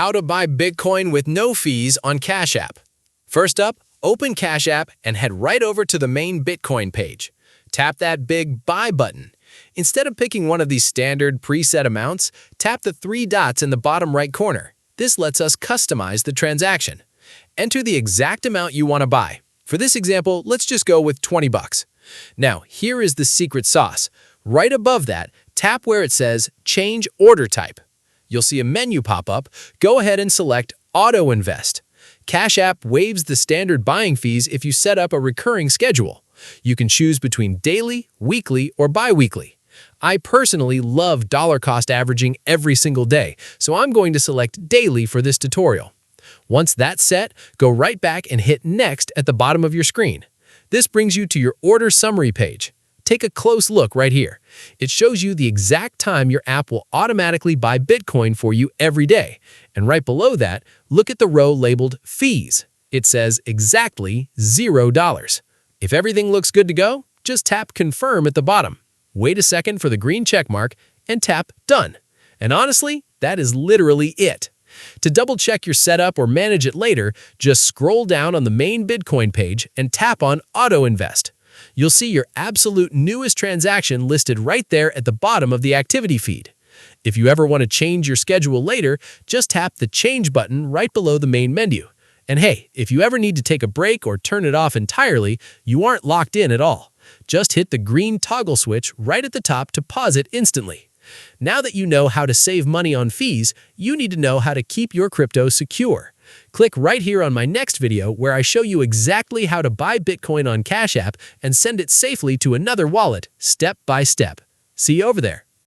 How to buy Bitcoin with no fees on Cash App. First up, open Cash App and head right over to the main Bitcoin page. Tap that big Buy button. Instead of picking one of these standard preset amounts, tap the three dots in the bottom right corner. This lets us customize the transaction. Enter the exact amount you want to buy. For this example, let's just go with 20 bucks. Now, here is the secret sauce. Right above that, tap where it says Change Order Type. You'll see a menu pop up. Go ahead and select Auto Invest. Cash App waives the standard buying fees if you set up a recurring schedule. You can choose between daily, weekly, or bi-weekly. I personally love dollar cost averaging every single day, so I'm going to select daily for this tutorial. Once that's set, go right back and hit Next at the bottom of your screen. This brings you to your order summary page. Take a close look right here. It shows you the exact time your app will automatically buy Bitcoin for you every day. And right below that, look at the row labeled Fees. It says exactly $0. If everything looks good to go, just tap Confirm at the bottom. Wait a second for the green check mark and tap Done. And honestly, that is literally it. To double-check your setup or manage it later, just scroll down on the main Bitcoin page and tap on Auto Invest. You'll see your absolute newest transaction listed right there at the bottom of the activity feed. If you ever want to change your schedule later, just tap the Change button right below the main menu. And hey, if you ever need to take a break or turn it off entirely, you aren't locked in at all. Just hit the green toggle switch right at the top to pause it instantly. Now that you know how to save money on fees, you need to know how to keep your crypto secure. Click right here on my next video where I show you exactly how to buy Bitcoin on Cash App and send it safely to another wallet, step by step. See you over there.